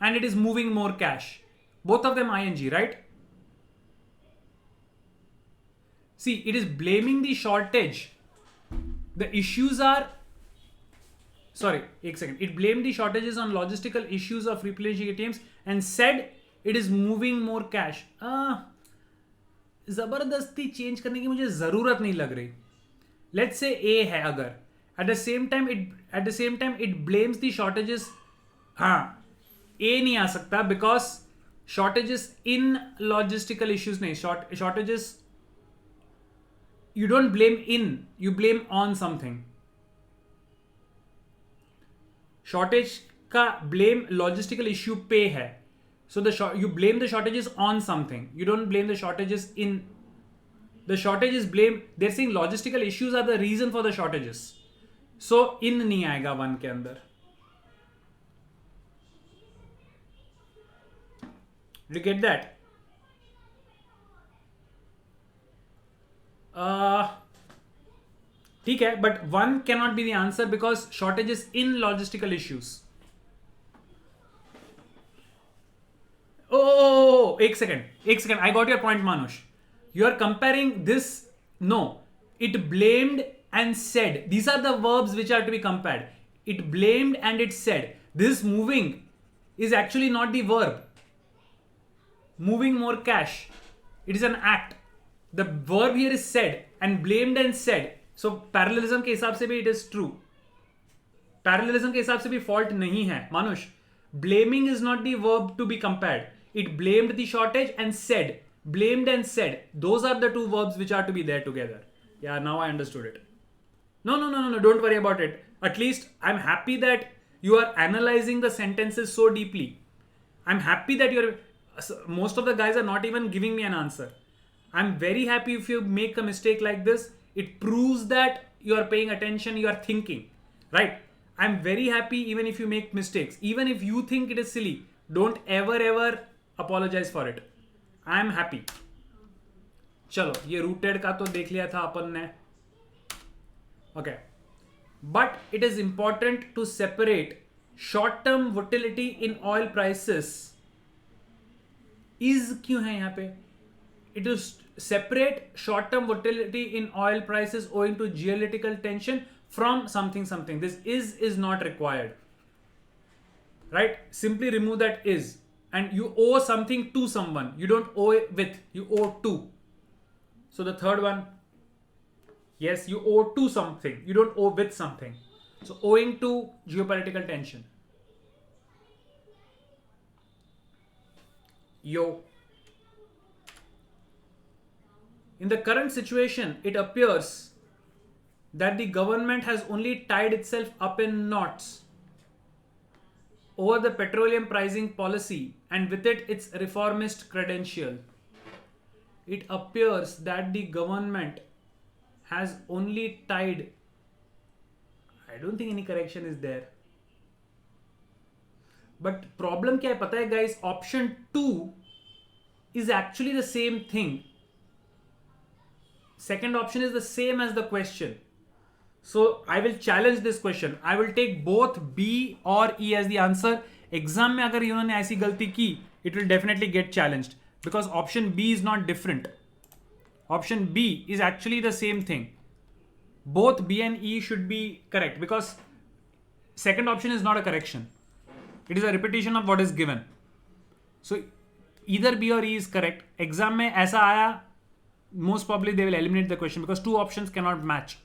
and it is moving more cash. Both of them ing, right? See, it is blaming the shortage. The issues are... Sorry, एक second. It blamed the shortages on logistical issues of replenishing ATMs and said it is moving more cash. जबरदस्ती change करने की मुझे जरूरत नहीं लग रही. Let's say A है अगर. At the same time it blames the shortages. हाँ, A नहीं आ सकता because shortages in logistical issues नहीं. Shortages you don't blame in, you blame on something. Shortage का ब्लेम लॉजिस्टिकल इश्यू पे है. सो you blame the shortages on something. You don't blame the shortages in. The shortages blame. They're saying logistical issues are the reason for the shortages. So in नहीं आएगा one के अंदर. Did you get that? ठीक है, but one cannot be the answer because shortages in logistical issues. Oh, एक second. I got your point, Manush. You are comparing this. No, it blamed and said. These are the verbs which are to be compared. It blamed and it said. This moving is actually not the verb. Moving more cash. It is an act. The verb here is said and blamed and said. So parallelism के हिसाब से भी it is true. Parallelism के हिसाब से भी fault नहीं है. Manush, blaming is not the verb to be compared. It blamed the shortage and said. Blamed and said. Those are the two verbs which are to be there together. Yeah, now I understood it. No. Don't worry about it. At least I'm happy that you are analyzing the sentences so deeply. I'm happy that most of the guys are not even giving me an answer. I'm very happy if you make a mistake like this. It proves that you are paying attention, you are thinking, right? I'm very happy even if you make mistakes. Even if you think it is silly, don't ever apologize for it. I'm happy. चलो, ये rooted का तो देख लिया था अपन ने. Okay. But it is important to separate short-term volatility in oil prices. Is क्यों है यहाँ पे? It is separate short-term volatility in oil prices owing to geopolitical tension from something. This is not required. Right? Simply remove that is. And you owe something to someone. You don't owe it with. You owe to. So the third one. Yes, you owe to something. You don't owe with something. So owing to geopolitical tension. Yo. In the current situation, it appears that the government has only tied itself up in knots over the petroleum pricing policy and with it its reformist credential. It appears that the government has only tied. I don't think any correction is there. But problem क्या है पता है guys? Option 2 is actually the same thing. Second option is the same as the question. So I will challenge this question. I will take both B or E as the answer. Exam में अगर इन्होंने ऐसी गलती की, it will definitely get challenged because option B is not different. Option B is actually the same thing. Both B and E should be correct because second option is not a correction. It is a repetition of what is given. So either B or E is correct. Exam में ऐसा आया, most probably they will eliminate the question because two options cannot match.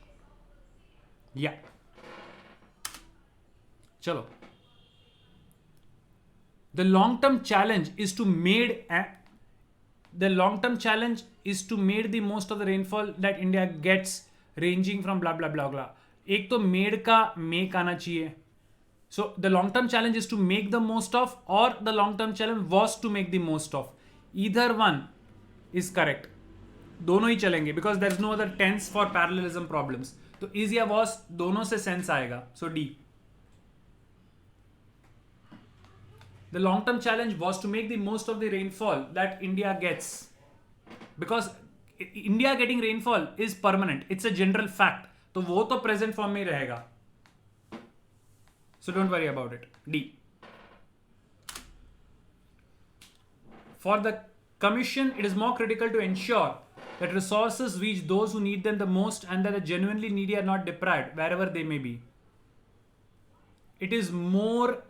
Yeah. Chalo. The long-term challenge is to make the most of the rainfall that India gets, ranging from blah blah blah blah. एक तो made का make आना चाहिए. So the long-term challenge is to make the most of, or the long-term challenge was to make the most of. Either one is correct. दोनों ही चलेंगे because there is no other tense for parallelism problems. तो is या was दोनों से sense आएगा. So D. The long-term challenge was to make the most of the rainfall that India gets. Because India getting rainfall is permanent. It's a general fact. तो वो तो present form में ही रहेगा. So don't worry about it. D. For the Commission, it is more critical to ensure that resources reach those who need them the most and that the genuinely needy are not deprived wherever they may be. It is more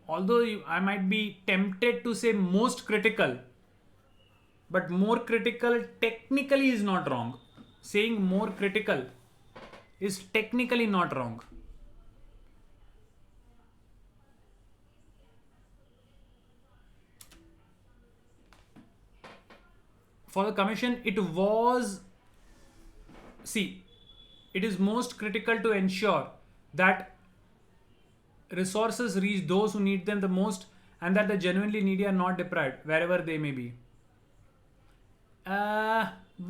although I might be tempted to say most critical, but more critical technically is not wrong. Saying more critical is technically not wrong. For the Commission, it is most critical to ensure that resources reach those who need them the most and that the genuinely needy are not deprived wherever they may be.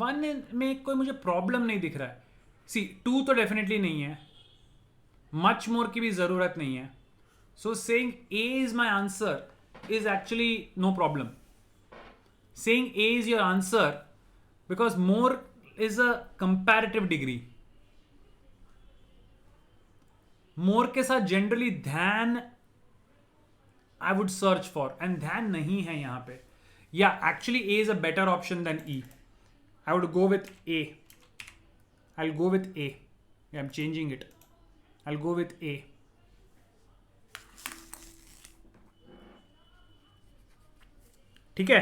1 में कोई मुझे problem नहीं दिख रहा है. सी 2 तो definitely नहीं है, मच मोर की भी जरूरत नहीं है. So saying A is my answer is actually no problem. Saying A is your answer because more is a comparative degree. More के साथ generally than I would search for, and than नहीं है यहां पे. या actually A is a better option than E. I would go with A. I'll go with A. Yeah, I'm changing it. I'll go with A. ठीक है.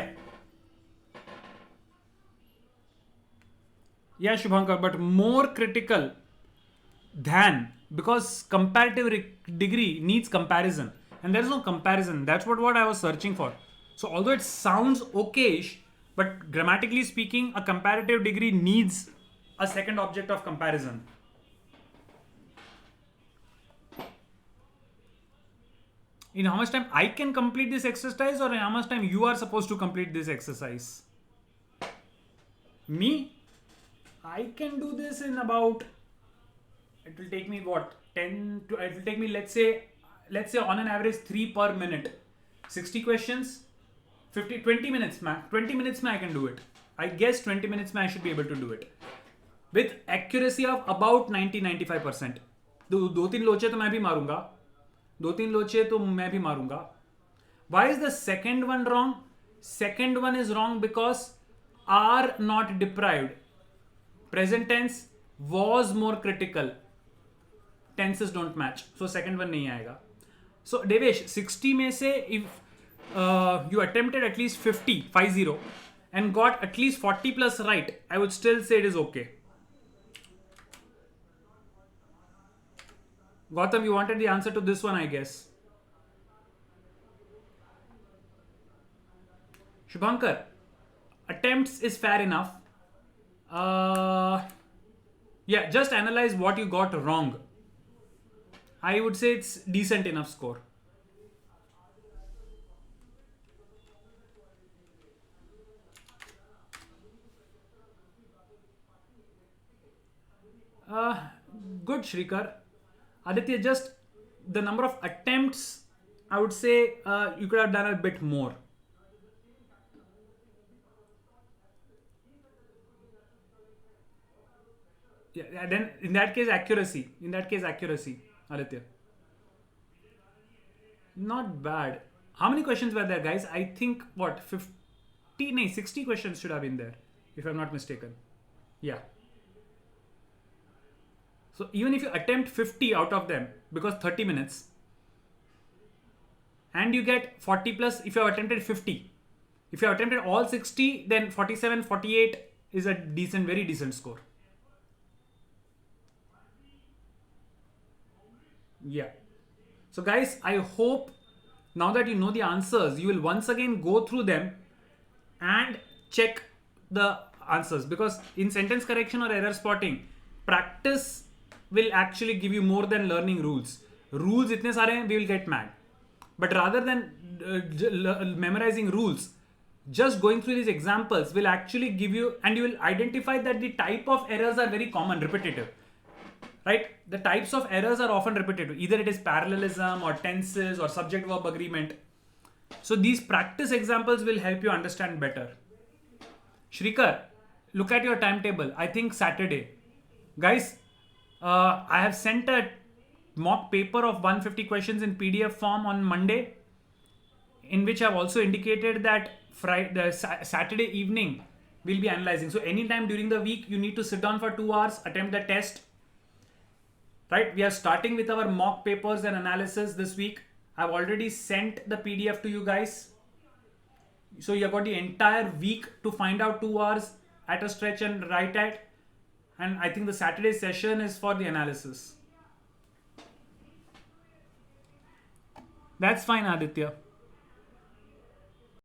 Yeah, Shubhankar, but more critical than, because comparative degree needs comparison, and there is no comparison. That's what I was searching for. So although it sounds okayish, but grammatically speaking, a comparative degree needs a second object of comparison. In how much time I can complete this exercise, or in how much time you are supposed to complete this exercise? Me? I can do this in about, it will take me what, 10 to, it will take me, let's say on an average 3 per minute. 60 questions, 20 minutes max. 20 minutes में I can do it. I guess 20 minutes में I should be able to do it with accuracy of about 90-95%. दो तीन लोचे तो मैं भी मारूंगा. Why is the second one wrong? Second one is wrong because are not deprived. Present tense was more critical. Tenses don't match. So second one नहीं आएगा. So Devesh, 60 में से if you attempted at least 50 and got at least 40 plus right, I would still say it is okay. Gautam, you wanted the answer to this one, I guess. Shubhankar, attempts is fair enough. Yeah, just analyze what you got wrong. I would say it's decent enough score. Good, Shrikar. Aditya, just the number of attempts, I would say you could have done a bit more. Yeah, then in that case, accuracy. Aditya. Not bad. How many questions were there, guys? I think, 60 questions should have been there, if I'm not mistaken. Yeah. So even if you attempt 50 out of them, because 30 minutes, and you get 40 plus if you have attempted 50. If you have attempted all 60, then 47, 48 is a decent, very decent score. Yeah. So guys, I hope now that you know the answers, you will once again go through them and check the answers, because in sentence correction or error spotting, practice will actually give you more than learning rules. Rules itne sare hain, we will get mad. But rather than memorizing rules, just going through these examples will actually give you, and you will identify that the type of errors are very common, repetitive. Right? The types of errors are often repetitive. Either it is parallelism or tenses or subject-verb agreement. So these practice examples will help you understand better. Shrikar, look at your timetable. I think Saturday. Guys, I have sent a mock paper of 150 questions in PDF form on Monday, in which I've also indicated that Saturday evening we'll be analyzing. So anytime during the week, you need to sit down for 2 hours, attempt the test. Right? We are starting with our mock papers and analysis this week. I've already sent the PDF to you guys. So you've got the entire week to find out 2 hours at a stretch and write at. And I think the Saturday session is for the analysis. That's fine, Aditya.